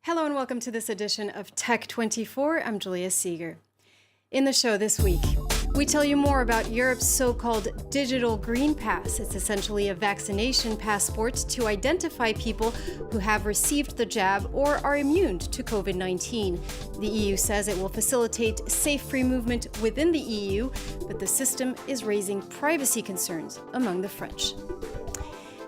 Hello and welcome to this edition of Tech 24. I'm Julia Seeger. In the show this week, we tell you more about Europe's so-called digital green pass. It's essentially a vaccination passport to identify people who have received the jab or are immune to COVID-19. The EU says it will facilitate safe free movement within the EU, but the system is raising privacy concerns among the French.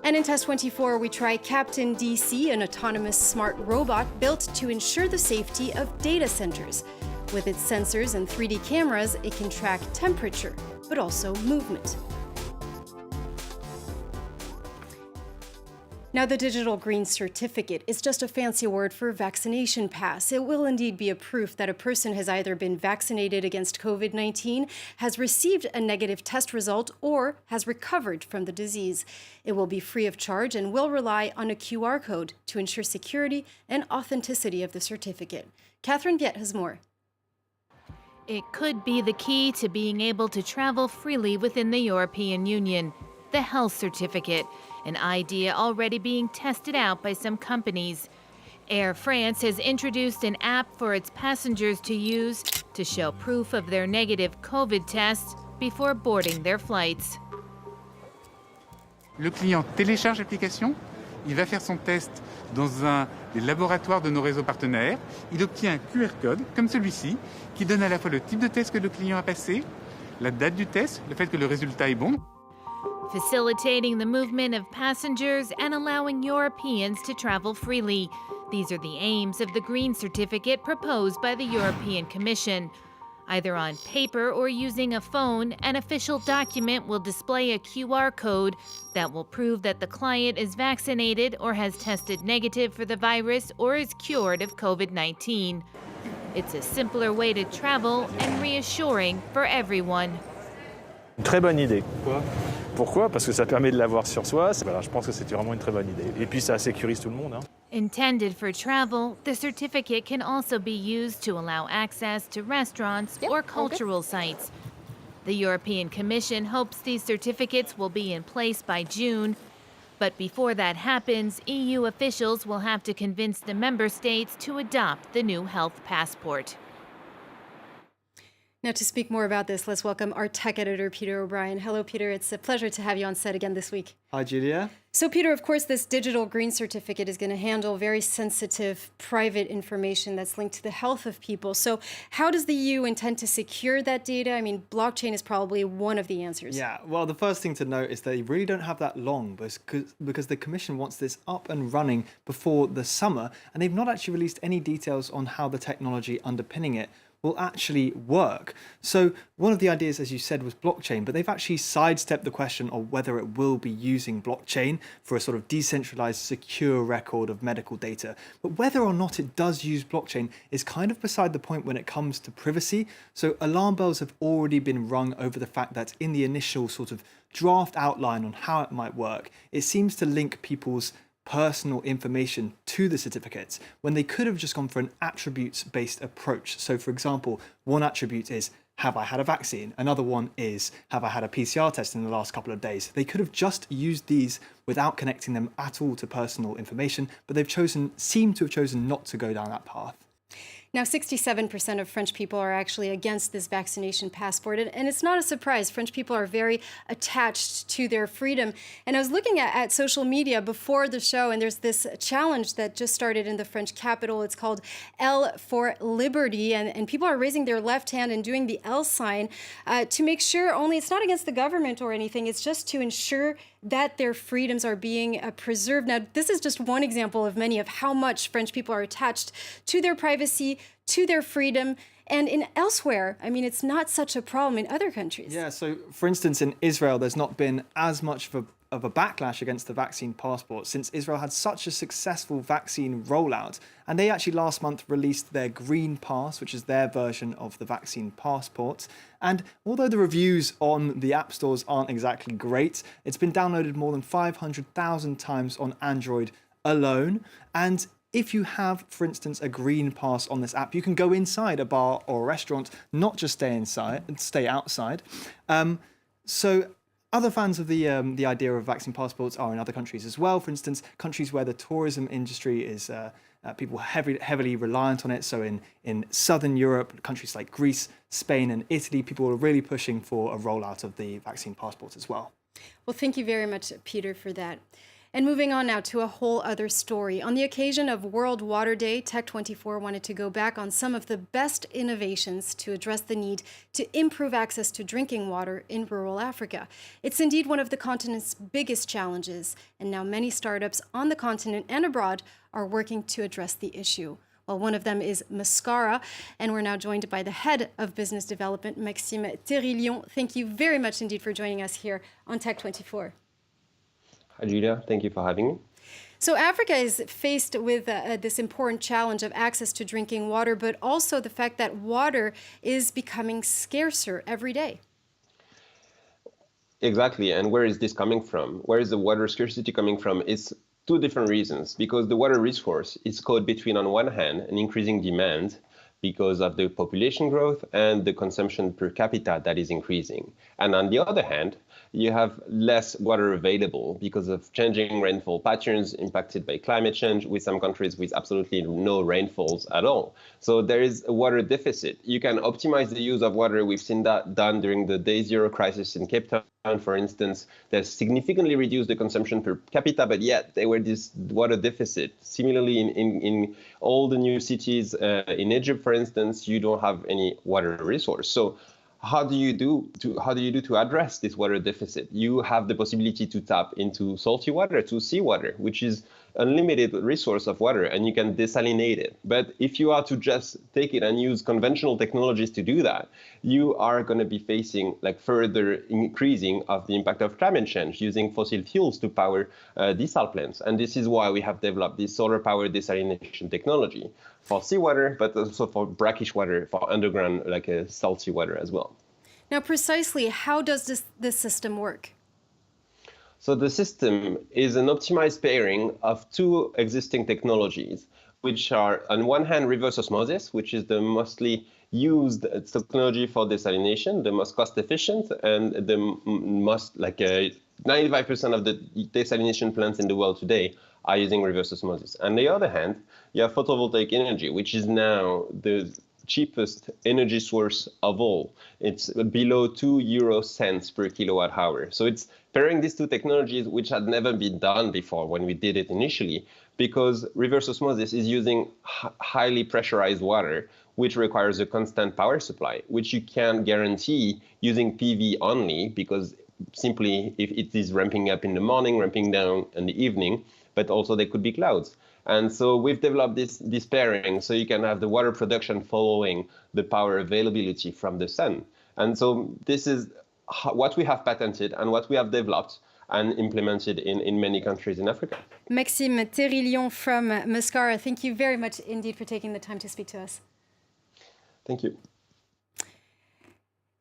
And in Test 24, we try Captain DC, an autonomous smart robot built to ensure the safety of data centers. With its sensors and 3D cameras, it can track temperature, but also movement. Now, the digital green certificate is just a fancy word for vaccination pass. It will indeed be a proof that a person has either been vaccinated against COVID-19, has received a negative test result, or has recovered from the disease. It will be free of charge and will rely on a QR code to ensure security and authenticity of the certificate. Catherine Viet has more. It could be the key to being able to travel freely within the European Union. The health certificate, an idea already being tested out by some companies. Air France has introduced an app for its passengers to use to show proof of their negative COVID tests before boarding their flights. Le client télécharge l'application, il va faire son test dans un des laboratoires de nos réseaux partenaires. Il obtient un QR code, comme celui-ci, qui donne à la fois le type de test que le client a passé, la date du test, le fait que le résultat est bon. Facilitating the movement of passengers and allowing Europeans to travel freely. These are the aims of the green certificate proposed by the European Commission. Either on paper or using a phone, an official document will display a QR code that will prove that the client is vaccinated or has tested negative for the virus or is cured of COVID-19. It's a simpler way to travel and reassuring for everyone. Très bonne idée. Pourquoi? Parce que ça permet de l'avoir sur soi. Voilà, je pense que c'était vraiment une très bonne idée. Et puis ça sécurise tout le monde. Intended for travel, the certificate can also be used to allow access to restaurants or cultural sites. The European Commission hopes these certificates will be in place by June. But before that happens, EU officials will have to convince the member states to adopt the new health passport. Now, to speak more about this, let's welcome our tech editor, Peter O'Brien. Hello, Peter. It's a pleasure to have you on set again this week. Hi, Julia. So, Peter, of course, this digital green certificate is going to handle very sensitive private information that's linked to the health of people. So how does the EU intend to secure that data? I mean, blockchain is probably one of the answers. Yeah, well, the first thing to note is they really don't have that long because the Commission wants this up and running before the summer, and they've not actually released any details on how the technology underpinning it will actually work. So one of the ideas, as you said, was blockchain, but they've actually sidestepped the question of whether it will be using blockchain for a sort of decentralized, secure record of medical data. But whether or not it does use blockchain is kind of beside the point when it comes to privacy. So alarm bells have already been rung over the fact that in the initial sort of draft outline on how it might work, it seems to link people's personal information to the certificates when they could have just gone for an attributes-based approach. So for example, one attribute is, have I had a vaccine? Another one is, have I had a PCR test in the last couple of days? They could have just used these without connecting them at all to personal information, but they've seem to have chosen not to go down that path. Now, 67% of French people are actually against this vaccination passport, and it's not a surprise. French people are very attached to their freedom. And I was looking at social media before the show, and there's this challenge that just started in the French capital. It's called L for Liberty, and people are raising their left hand and doing the L sign to make sure only it's not against the government or anything. It's just to ensure that their freedoms are being preserved. Now, this is just one example of many of how much French people are attached to their privacy, to their freedom. And elsewhere, I mean, it's not such a problem in other countries. Yeah, so for instance, in Israel, there's not been as much of a backlash against the vaccine passport since Israel had such a successful vaccine rollout. And they actually last month released their Green Pass, which is their version of the vaccine passport. And although the reviews on the app stores aren't exactly great, it's been downloaded more than 500,000 times on Android alone. And if you have, for instance, a Green Pass on this app, you can go inside a bar or a restaurant, not just stay outside. So Other fans of the idea of vaccine passports are in other countries as well. For instance, countries where the tourism industry is people heavily reliant on it. So in southern Europe, countries like Greece, Spain, and Italy, people are really pushing for a rollout of the vaccine passport as well. Well, thank you very much, Peter, for that. And moving on now to a whole other story. On the occasion of World Water Day, Tech24 wanted to go back on some of the best innovations to address the need to improve access to drinking water in rural Africa. It's indeed one of the continent's biggest challenges, and now many startups on the continent and abroad are working to address the issue. Well, one of them is Mascara, and we're now joined by the head of business development, Maxime Terrillion. Thank you very much indeed for joining us here on Tech24. Hi, Julia. Thank you for having me. So Africa is faced with this important challenge of access to drinking water, but also the fact that water is becoming scarcer every day. Exactly. And where is this coming from? Where is the water scarcity coming from? It's two different reasons. Because the water resource is caught between, on one hand, an increasing demand because of the population growth and the consumption per capita that is increasing. And on the other hand, you have less water available because of changing rainfall patterns impacted by climate change, with some countries with absolutely no rainfalls at all. So there is a water deficit. You can optimize the use of water. We've seen that done during the Day Zero crisis in Cape Town, for instance. That significantly reduced the consumption per capita, but yet there were this water deficit. Similarly, in all the new cities in Egypt, for instance, you don't have any water resource. So how do you do to address this water deficit? You have the possibility to tap into salty water, to seawater, which is unlimited resource of water, and you can desalinate it. But if you are to just take it and use conventional technologies to do that, you are going to be facing further increasing of the impact of climate change using fossil fuels to power desal plants. And this is why we have developed this solar power desalination technology for seawater, but also for brackish water, for underground, salty water as well. Now, precisely how does this system work? So the system is an optimized pairing of two existing technologies, which are, on one hand, reverse osmosis, which is the mostly used technology for desalination, the most cost efficient, and the most 95% of the desalination plants in the world today are using reverse osmosis. On the other hand, you have photovoltaic energy, which is now the cheapest energy source of all. It's below 2 euro cents per kilowatt hour. So it's pairing these two technologies, which had never been done before when we did it initially, because reverse osmosis is using highly pressurized water, which requires a constant power supply, which you can guarantee using PV only, because simply if it is ramping up in the morning, ramping down in the evening, but also there could be clouds. And so we've developed this pairing so you can have the water production following the power availability from the sun. And so this is what we have patented and what we have developed and implemented in many countries in Africa. Maxime Terrillion from Mascara, thank you very much indeed for taking the time to speak to us. Thank you.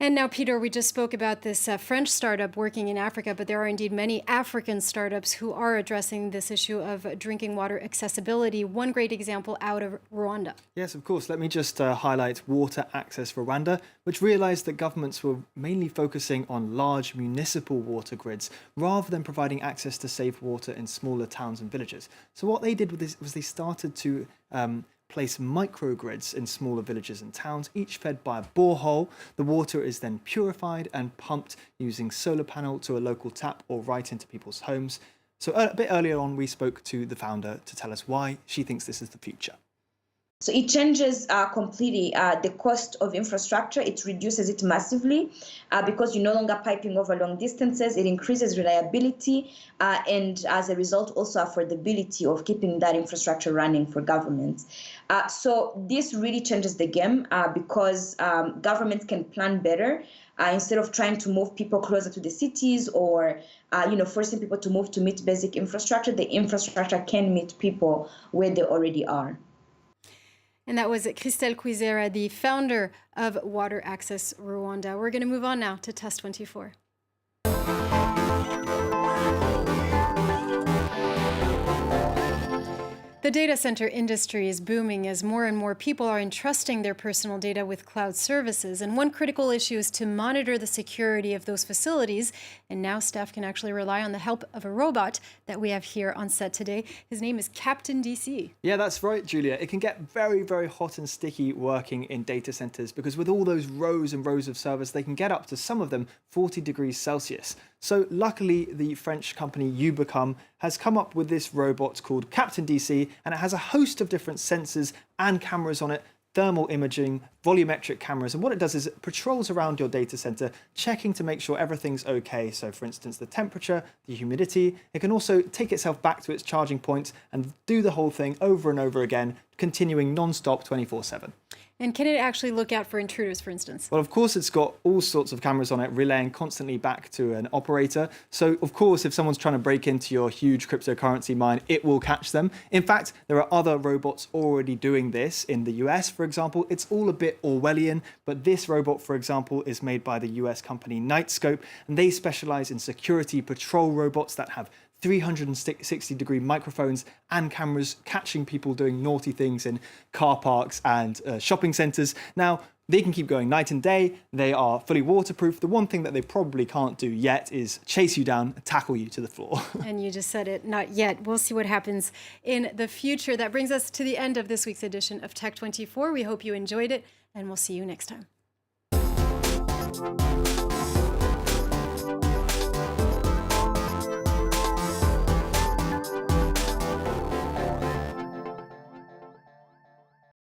And now, Peter, we just spoke about this French startup working in Africa, but there are indeed many African startups who are addressing this issue of drinking water accessibility. One great example out of Rwanda. Yes, of course. Let me just highlight Water Access Rwanda, which realised that governments were mainly focusing on large municipal water grids rather than providing access to safe water in smaller towns and villages. So what they did with this was they started to place microgrids in smaller villages and towns, each fed by a borehole. The water is then purified and pumped using solar panel to a local tap or right into people's homes. So a bit earlier on, we spoke to the founder to tell us why she thinks this is the future. So it changes completely the cost of infrastructure. It reduces it massively because you're no longer piping over long distances. It increases reliability and as a result also affordability of keeping that infrastructure running for governments. So this really changes the game because governments can plan better instead of trying to move people closer to the cities or forcing people to move to meet basic infrastructure. The infrastructure can meet people where they already are. And that was Christelle Kwizera, the founder of Water Access Rwanda. We're going to move on now to Test 24. The data center industry is booming as more and more people are entrusting their personal data with cloud services. And one critical issue is to monitor the security of those facilities. And now staff can actually rely on the help of a robot that we have here on set today. His name is Captain DC. Yeah, that's right, Julia. It can get very, very hot and sticky working in data centers because with all those rows and rows of servers, they can get up to, some of them, 40 degrees Celsius. So luckily, the French company Ubicom has come up with this robot called Captain DC, and it has a host of different sensors and cameras on it, thermal imaging, volumetric cameras. And what it does is it patrols around your data center, checking to make sure everything's okay. So for instance, the temperature, the humidity. It can also take itself back to its charging point and do the whole thing over and over again, continuing non-stop 24/7. And can it actually look out for intruders, for instance? Well, of course, it's got all sorts of cameras on it, relaying constantly back to an operator. So, of course, if someone's trying to break into your huge cryptocurrency mine, it will catch them. In fact, there are other robots already doing this. In the US, for example, it's all a bit Orwellian, but this robot, for example, is made by the US company Nightscope, and they specialize in security patrol robots that have 360-degree microphones and cameras catching people doing naughty things in car parks and shopping centers. Now, they can keep going night and day. They are fully waterproof. The one thing that they probably can't do yet is chase you down and tackle you to the floor. And you just said it, not yet. We'll see what happens in the future. That brings us to the end of this week's edition of Tech 24. We hope you enjoyed it, and we'll see you next time.